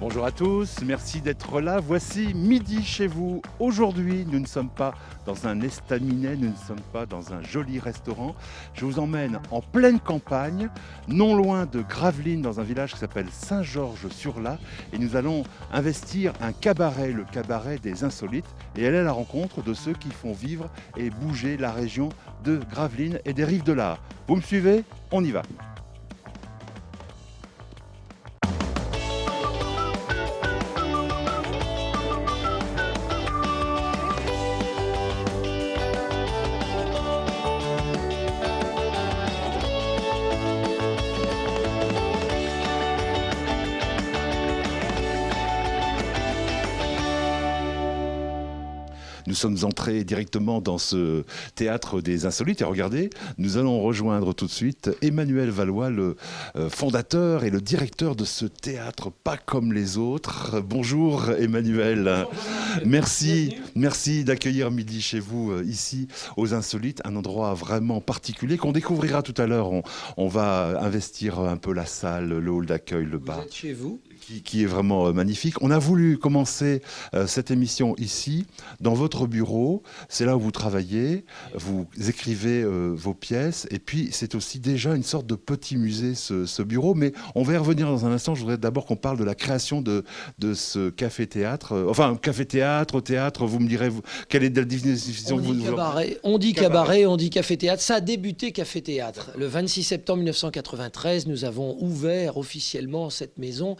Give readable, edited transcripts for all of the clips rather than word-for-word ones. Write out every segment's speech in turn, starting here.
Bonjour à tous, merci d'être là. Voici Midi chez vous. Aujourd'hui, nous ne sommes pas dans un estaminet, nous ne sommes pas dans un joli restaurant. Je vous emmène en pleine campagne, non loin de Gravelines, dans un village qui s'appelle Saint-Georges-sur-Laz. Et nous allons investir un cabaret, le cabaret des Insolites, et aller à la rencontre de ceux qui font vivre et bouger la région de Gravelines et des rives de l'Aa. Vous me suivez? On y va. Nous sommes entrés directement dans ce théâtre des Insolites et regardez, nous allons rejoindre tout de suite Emmanuel Valois, le fondateur et le directeur de ce théâtre pas comme les autres. Bonjour Emmanuel. Merci d'accueillir Midi chez vous ici aux Insolites, un endroit vraiment particulier qu'on découvrira tout à l'heure. On va investir un peu la salle, le hall d'accueil, le bar. Vous êtes chez vous ? Qui est vraiment magnifique. On a voulu commencer cette émission ici, dans votre bureau. C'est là où vous travaillez, vous écrivez vos pièces, et puis c'est aussi déjà une sorte de petit musée, ce bureau. Mais on va y revenir dans un instant. Je voudrais d'abord qu'on parle de la création de ce café-théâtre. Enfin, café-théâtre, théâtre, vous me direz, quelle est la définition on dit cabaret, on dit cabaret, on dit café-théâtre. Ça a débuté café-théâtre. Le 26 septembre 1993, nous avons ouvert officiellement cette maison.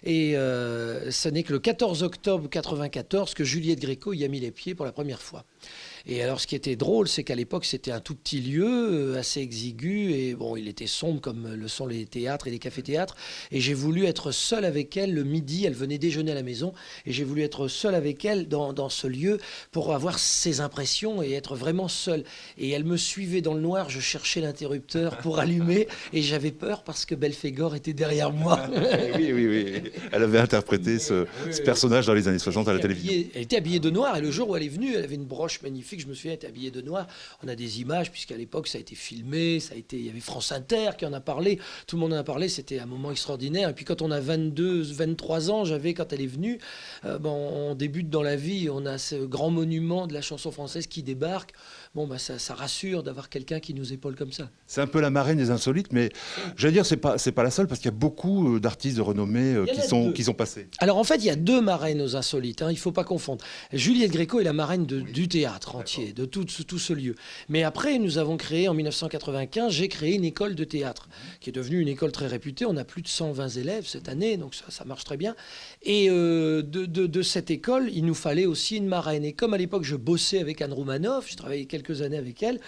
Et ce n'est que le 14 octobre 1994 que Juliette Gréco y a mis les pieds pour la première fois. Et alors, ce qui était drôle, c'est qu'à l'époque, c'était un tout petit lieu, assez exigu, et bon, il était sombre comme le sont les théâtres et les cafés-théâtres. Et j'ai voulu être seul avec elle le midi. Elle venait déjeuner à la maison, et j'ai voulu être seul avec elle dans ce lieu pour avoir ses impressions et être vraiment seul. Et elle me suivait dans le noir. Je cherchais l'interrupteur pour allumer, et j'avais peur parce que Belphégor était derrière moi. Oui. Elle avait interprété ce personnage dans les années 60 à la télévision. Elle était habillée de noir, et le jour où elle est venue, elle avait une broche magnifique. Je me souviens, elle était habillée de noir. On a des images, puisqu'à l'époque, ça a été filmé, il y avait France Inter qui en a parlé. Tout le monde en a parlé, c'était un moment extraordinaire. Et puis quand on a 22, 23 ans, j'avais, quand elle est venue, on débute dans la vie, on a ce grand monument de la chanson française qui débarque. Bon, ça rassure d'avoir quelqu'un qui nous épaule comme ça. C'est un peu la marraine des Insolites, mais j'allais dire, c'est pas la seule, parce qu'il y a beaucoup d'artistes de renommée qui sont passés. Alors en fait, il y a deux marraines aux Insolites, il ne faut pas confondre. Juliette Gréco est la marraine du théâtre entier, de tout ce lieu. Mais après, nous avons créé, en 1995, j'ai créé une école de théâtre, qui est devenue une école très réputée. On a plus de 120 élèves cette année, donc ça marche très bien. Et de cette école, il nous fallait aussi une marraine. Et comme à l'époque, je bossais avec Anne Roumanoff, j'ai travaillé quelques années avec elle,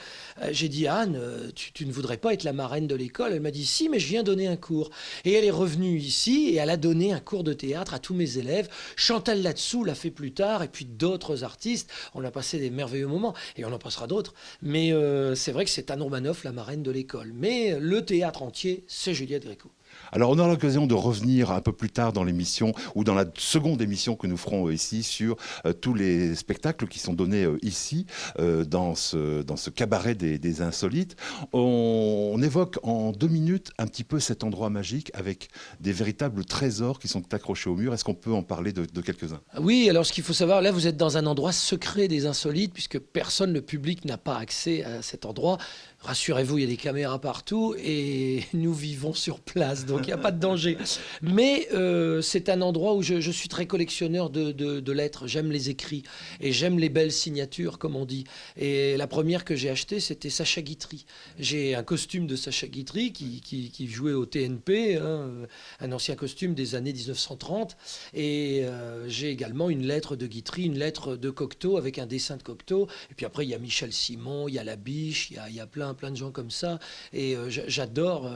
j'ai dit, Anne, tu ne voudrais pas être la marraine de l'école? Elle m'a dit, si, mais je viens donner un cours. Et elle est revenue ici, et elle a donné un cours de théâtre à tous mes élèves. Chantal Latsou l'a fait plus tard, et puis d'autres artistes. On a passé des merveilleux moments, et on en passera d'autres. Mais c'est vrai que c'est Anne Roumanoff, la marraine de l'école. Mais le théâtre entier, c'est Juliette Gréco. Alors on aura l'occasion de revenir un peu plus tard dans l'émission ou dans la seconde émission que nous ferons ici sur tous les spectacles qui sont donnés ici dans ce cabaret des Insolites. On évoque en 2 minutes un petit peu cet endroit magique avec des véritables trésors qui sont accrochés au mur. Est-ce qu'on peut en parler de quelques-uns? Oui, alors ce qu'il faut savoir, là vous êtes dans un endroit secret des Insolites puisque personne, le public n'a pas accès à cet endroit. Rassurez-vous, il y a des caméras partout et nous vivons sur place, donc il n'y a pas de danger. Mais c'est un endroit où je suis très collectionneur de lettres. J'aime les écrits et j'aime les belles signatures, comme on dit. Et la première que j'ai achetée, c'était Sacha Guitry. J'ai un costume de Sacha Guitry qui jouait au TNP, un ancien costume des années 1930. Et j'ai également une lettre de Guitry, une lettre de Cocteau avec un dessin de Cocteau. Et puis après, il y a Michel Simon, il y a Labiche, il y a plein de gens comme ça. Et j'adore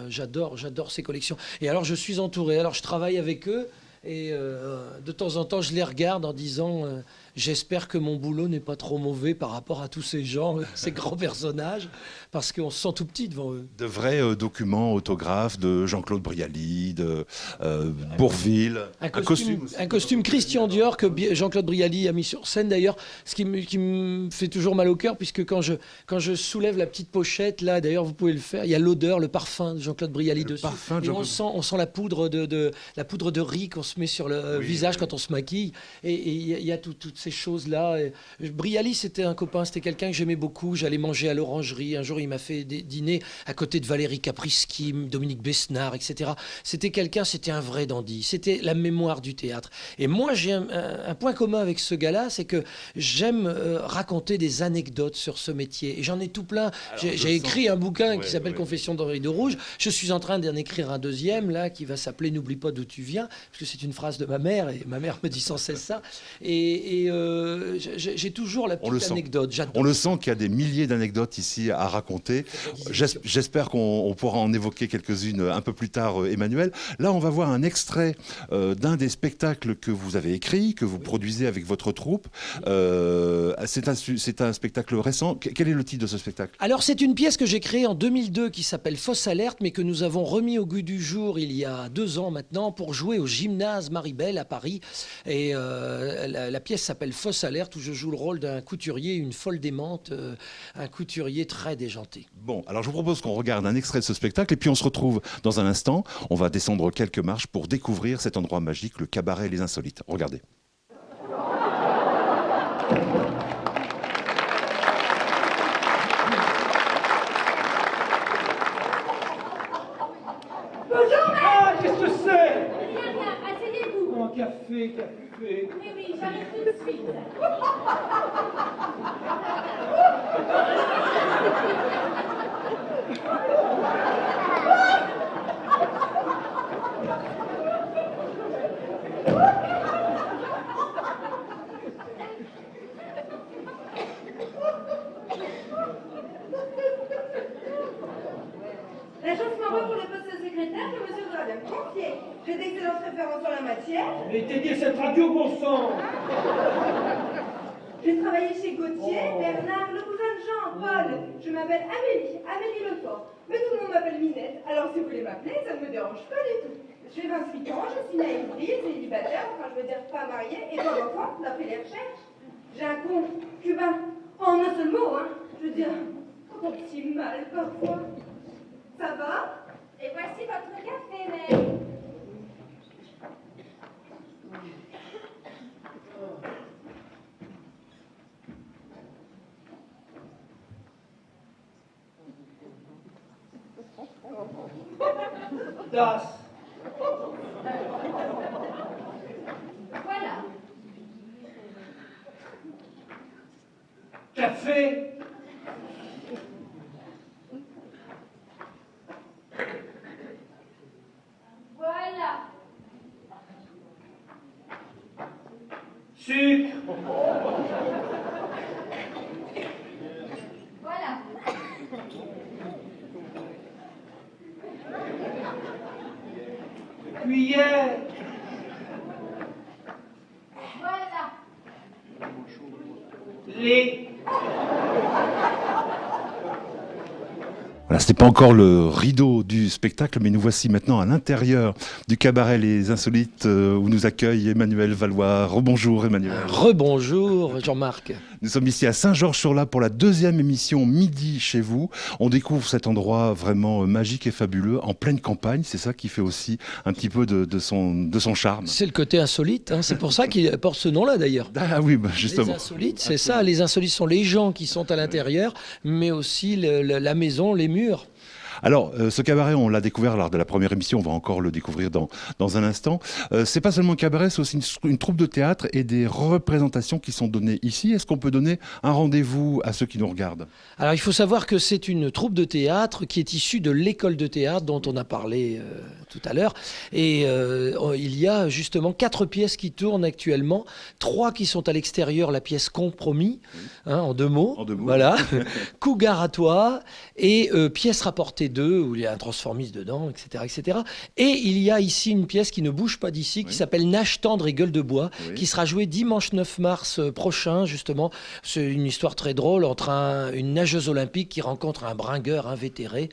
ces collections. Et alors, je suis entouré. Alors, je travaille avec eux. Et de temps en temps, je les regarde en disant J'espère que mon boulot n'est pas trop mauvais par rapport à tous ces gens, ces grands personnages, parce qu'on se sent tout petit devant eux. De vrais documents autographes de Jean-Claude Brialy, de Bourvil. Un costume Christian Dior que Jean-Claude Brialy a mis sur scène d'ailleurs, ce qui me fait toujours mal au cœur, puisque quand je soulève la petite pochette, là d'ailleurs vous pouvez le faire, il y a l'odeur, le parfum de Jean-Claude Brialy dessus. Et on sent la poudre de riz qu'on se met sur le visage quand on se maquille. Et il y a toutes ces choses-là. Brialy, c'était un copain, c'était quelqu'un que j'aimais beaucoup. J'allais manger à l'Orangerie. Un jour, il m'a fait dîner à côté de Valérie Caprisky, Dominique Besnard, etc. C'était un vrai dandy. C'était la mémoire du théâtre. Et moi, j'ai un point commun avec ce gars-là, c'est que j'aime raconter des anecdotes sur ce métier. Et j'en ai tout plein. J'ai écrit un bouquin qui s'appelle Confession d'Henri de Rouge. Je suis en train d'en écrire un deuxième, là, qui va s'appeler N'oublie pas d'où tu viens, parce que c'est une phrase de ma mère, et ma mère me dit sans cesse ça. Et j'ai toujours la petite anecdote. On le sent qu'il y a des milliers d'anecdotes ici à raconter. J'espère qu'on pourra en évoquer quelques-unes un peu plus tard, Emmanuel. Là, on va voir un extrait d'un des spectacles que vous avez écrit, que vous produisez avec votre troupe. C'est un spectacle récent. Quel est le titre de ce spectacle? Alors, c'est une pièce que j'ai créée en 2002 qui s'appelle Fausse Alerte, mais que nous avons remis au goût du jour il y a 2 ans maintenant pour jouer au gymnase Maribel à Paris. Et la pièce s'appelle Fausse Alerte, où je joue le rôle d'un couturier, une folle démente, un couturier très déjanté. Bon, alors je vous propose qu'on regarde un extrait de ce spectacle et puis on se retrouve dans un instant. On va descendre quelques marches pour découvrir cet endroit magique, le cabaret Les Insolites. Regardez. Qu'est-ce que c'est? Rien, asseyez-vous. Oh, café. Oui, j'arrive tout de suite. La chance m'envoie pour le poste de secrétaire que monsieur voudra bien me confier. J'ai d'excellentes références en la matière. Mais t'es dit cette radio, bon sang. J'ai travaillé chez Gauthier, Bernard, le cousin de Jean, Paul. Je m'appelle Amélie Lefort. Mais tout le monde m'appelle Minette. Alors si vous voulez m'appeler, ça ne me dérange pas du tout. J'ai 28 ans, je suis naïve, célibataire, enfin je veux dire pas mariée, et pas d'enfant, d'après les recherches. J'ai un compte cubain, en un seul mot, hein. Je veux dire, mon petit mal parfois. Ça va? Et voici votre café, mère. Das. Voilà. Café. Voilà. Sucre. Voilà. Cuillère. Voilà. Lait. Voilà, ce n'est pas encore le rideau du spectacle, mais nous voici maintenant à l'intérieur du cabaret Les Insolites où nous accueille Emmanuel Valois. Rebonjour Emmanuel. Rebonjour Jean-Marc. Nous sommes ici à Saint-Georges-sur-Lac pour la 2e émission Midi chez vous. On découvre cet endroit vraiment magique et fabuleux en pleine campagne. C'est ça qui fait aussi un petit peu de son charme. C'est le côté insolite, hein. C'est pour ça qu'il porte ce nom-là d'ailleurs. Ah oui, justement. Les insolites, c'est ça. Les insolites sont les gens qui sont à l'intérieur, mais aussi la maison, les murs. Alors, ce cabaret, on l'a découvert lors de la première émission, on va encore le découvrir dans un instant. C'est pas seulement un cabaret, c'est aussi une troupe de théâtre et des représentations qui sont données ici. Est-ce qu'on peut donner un rendez-vous à ceux qui nous regardent? Alors, il faut savoir que c'est une troupe de théâtre qui est issue de l'école de théâtre dont on a parlé tout à l'heure. Et il y a justement 4 pièces qui tournent actuellement, 3 qui sont à l'extérieur, la pièce Compromis, hein, en 2 mots. En 2 mots. Voilà. Cougar à toi et pièce rapportée deux, où il y a un transformiste dedans, etc., etc. Et il y a ici une pièce qui ne bouge pas d'ici, qui s'appelle Nage tendre et gueule de bois, qui sera jouée dimanche 9 mars prochain, justement. C'est une histoire très drôle entre une nageuse olympique qui rencontre un bringueur invétéré,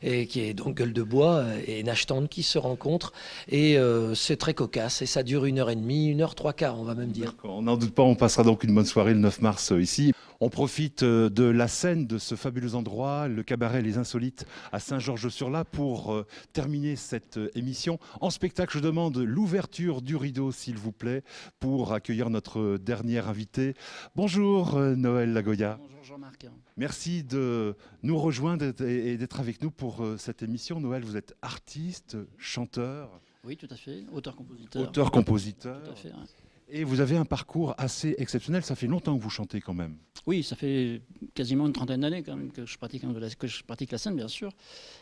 et qui est donc gueule de bois et nage tendre qui se rencontrent. Et c'est très cocasse, et ça dure 1h30, 1h03, on va même dire. On n'en doute pas, on passera donc une bonne soirée le 9 mars ici. On profite de la scène de ce fabuleux endroit, le cabaret Les Insolites à Saint-Georges-sur-Lac, pour terminer cette émission. En spectacle, je demande l'ouverture du rideau, s'il vous plaît, pour accueillir notre dernier invité. Bonjour Noël Lagoya. Bonjour Jean-Marc. Merci de nous rejoindre et d'être avec nous pour cette émission. Noël, vous êtes artiste, chanteur. Oui, tout à fait. Auteur-compositeur. Auteur-compositeur. Tout à fait, ouais. Et vous avez un parcours assez exceptionnel. Ça fait longtemps que vous chantez quand même. Oui, ça fait quasiment une trentaine d'années quand même que je pratique la scène, bien sûr.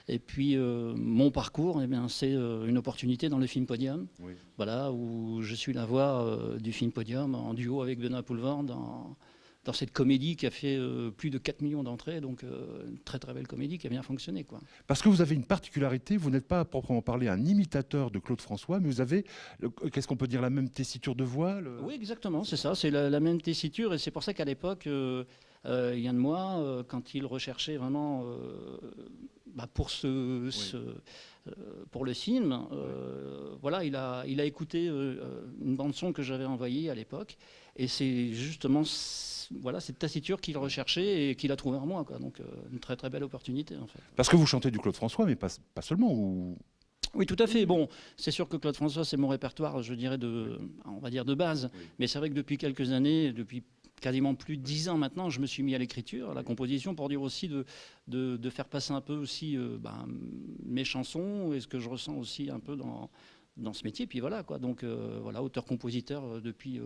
Et puis mon parcours, eh bien, c'est une opportunité dans le film Podium, voilà, où je suis la voix du film Podium en duo avec Benoît Poulvord dans cette comédie qui a fait plus de 4 millions d'entrées, donc une très très belle comédie qui a bien fonctionné, quoi. Parce que vous avez une particularité, vous n'êtes pas à proprement parler un imitateur de Claude François, mais vous avez, qu'est-ce qu'on peut dire, la même tessiture de voix Oui, exactement, c'est ça, c'est la même tessiture, et c'est pour ça qu'à l'époque, Yann Moix, quand il recherchait vraiment pour pour le film, voilà, il a écouté une bande-son que j'avais envoyée à l'époque, et c'est justement voilà, cette tessiture qu'il recherchait et qu'il a trouvé en moi, quoi. Donc une très très belle opportunité, en fait. Parce que vous chantez du Claude François, mais pas seulement Oui, tout à fait. Bon, c'est sûr que Claude François, c'est mon répertoire, je dirais, on va dire de base. Mais c'est vrai que depuis quelques années, depuis quasiment plus de 10 ans maintenant, je me suis mis à l'écriture, à la composition, pour dire aussi de faire passer un peu aussi mes chansons et ce que je ressens aussi un peu dans ce métier. Puis voilà, quoi. Donc voilà, auteur-compositeur depuis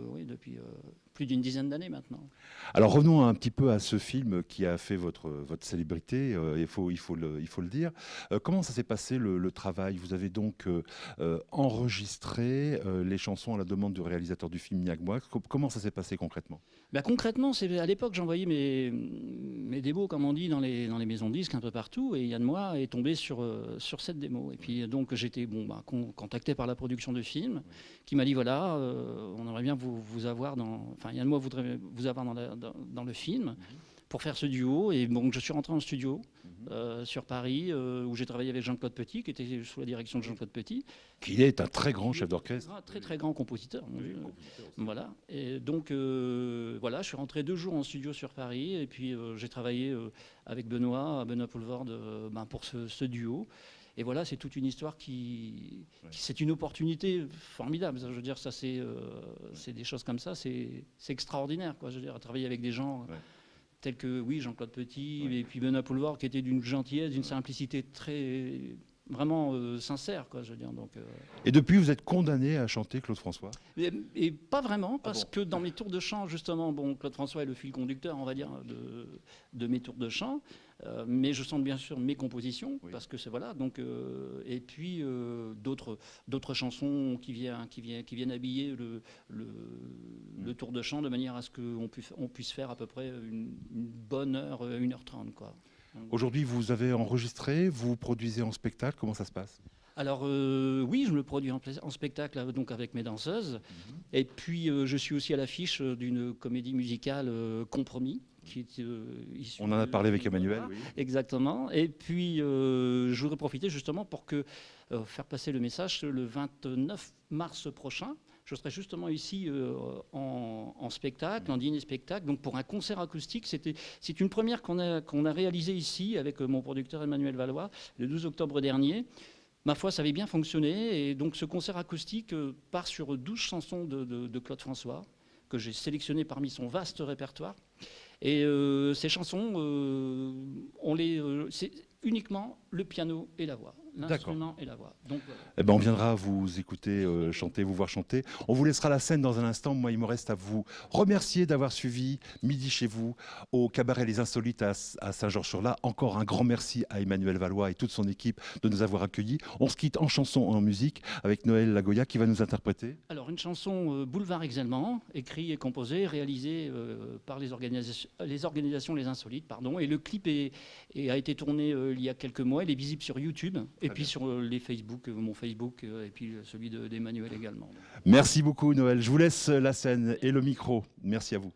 plus d'une dizaine d'années maintenant. Alors revenons un petit peu à ce film qui a fait votre célébrité, il faut le dire. Comment ça s'est passé le travail? Vous avez donc enregistré les chansons à la demande du réalisateur du film Yann Moix. Comment ça s'est passé concrètement? Concrètement, à l'époque, j'envoyais mes démos, comme on dit, dans les maisons de disques un peu partout, et Yann Moix est tombé sur cette démo. Et puis donc j'étais contacté par la production de film, qui m'a dit voilà, on aimerait bien vous avoir Yann Moix voudrait vous avoir dans le film pour faire ce duo. Et donc je suis rentré en studio sur Paris, où j'ai travaillé avec Jean-Claude Petit, qui était sous la direction de Jean-Claude Petit. Qui est un très grand chef d'orchestre. Un très très grand compositeur. Voilà. Et donc voilà, je suis rentré 2 jours en studio sur Paris, et puis j'ai travaillé avec Benoît Poulvord pour ce duo. Et voilà, c'est toute une histoire c'est une opportunité formidable. Je veux dire, ça, c'est des choses comme ça, c'est extraordinaire, quoi. Je veux dire, à travailler avec des gens tels que, Jean-Claude Petit, et puis Benoît Poulvord, qui était d'une gentillesse, d'une simplicité très, vraiment sincère, quoi. Je veux dire, donc. Et depuis, vous êtes condamné à chanter Claude François? Et pas vraiment, parce que dans mes tours de chant, justement, Claude François est le fil conducteur, on va dire, de mes tours de chant. Mais je chante bien sûr mes compositions, parce que c'est voilà. Donc et puis d'autres chansons qui viennent habiller le tour de chant, de manière à ce qu'on puisse faire à peu près une bonne heure, 1h30, quoi. Aujourd'hui, vous avez enregistré, vous produisez en spectacle, comment ça se passe? Alors oui, je me produis en spectacle, donc avec mes danseuses. Et puis je suis aussi à l'affiche d'une comédie musicale, Compromis. On en a parlé avec Emmanuel. Oui. Exactement. Et puis je voudrais profiter justement pour faire passer le message. Le 29 mars prochain, je serai justement ici en spectacle, en dîner-spectacle, donc pour un concert acoustique. C'est une première qu'on a réalisée ici avec mon producteur Emmanuel Valois le 12 octobre dernier. Ma foi, ça avait bien fonctionné, et donc ce concert acoustique part sur 12 chansons de Claude François, que j'ai sélectionnées parmi son vaste répertoire. Et ces chansons, c'est uniquement le piano et la voix, l'instrument et la voix. Donc, voilà. On viendra vous écouter chanter, vous voir chanter. On vous laissera la scène dans un instant. Moi, il me reste à vous remercier d'avoir suivi Midi chez vous au cabaret Les Insolites à Saint-Georges-sur-Lac. Encore un grand merci à Emmanuel Valois et toute son équipe de nous avoir accueillis. On se quitte en chanson et en musique avec Noël Lagoya qui va nous interpréter. Alors Alors, une chanson Boulevard Exellement, écrite et composée, réalisée par les organisations Les Insolites, pardon. Et le clip a été tourné il y a quelques mois. Il est visible sur YouTube et puis sur les Facebook, mon Facebook et puis celui d'Emmanuel également. Merci beaucoup, Noël. Je vous laisse la scène et le micro. Merci à vous.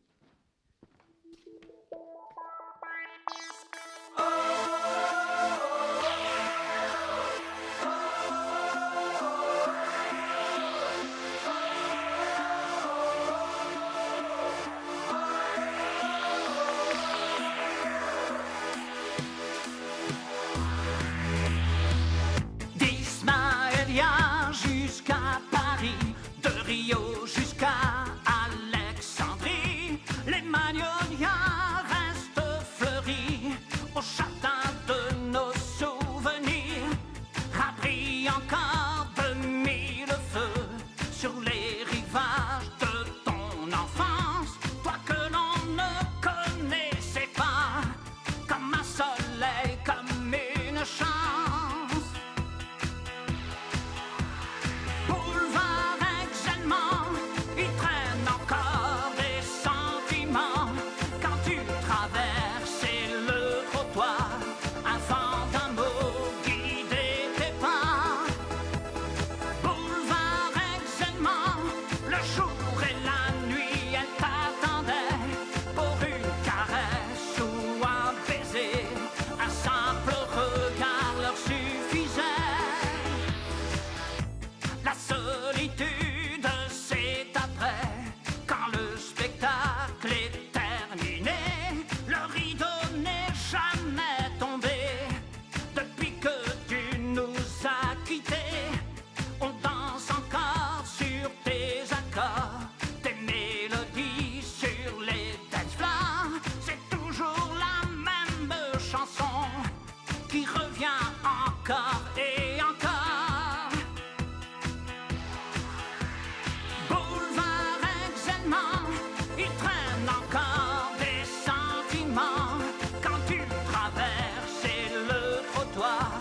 D'Ismaëlia jusqu'à Paris, de Rio jusqu'à Alexandrie, les magnolias restent fleuris au châtain de nos souvenirs, abri encore de mille feux sur les rivages de ton enfance, toi que l'on ne connaissait pas, comme un soleil, comme une chance. Boulevard Exellement, il traîne encore des sentiments quand tu traversais le trottoir, avant d'un mot guider tes pas. Boulevard Exellement, le jour et la nuit, elle t'attendait pour une caresse ou un baiser, un simple regard leur suffisait. La solitude, c'est après, quand le spectacle est terminé, le rideau n'est jamais tombé. Depuis que tu nous as quittés, on danse encore sur tes accords, tes mélodies sur les dance floors. C'est toujours la même chanson qui revient encore et encore. Boulevard Exellement, il traîne encore des sentiments quand tu traversais le trottoir,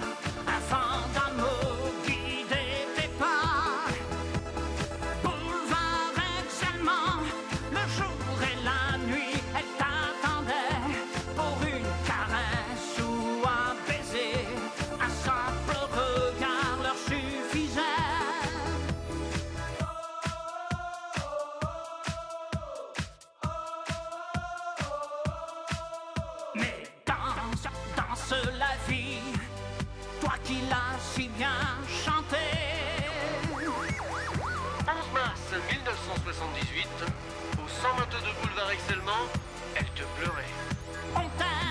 avant d'un mot guider tes pas. Boulevard Exellement, le jour et la nuit, elle t'attendait pour une caresse ou un baiser, un simple regard leur suffisait. Mais danse la vie, toi qui l'as si bien chanté. 11 mars 1978, au 122 boulevard Exellement, elle te pleurait. On t'aime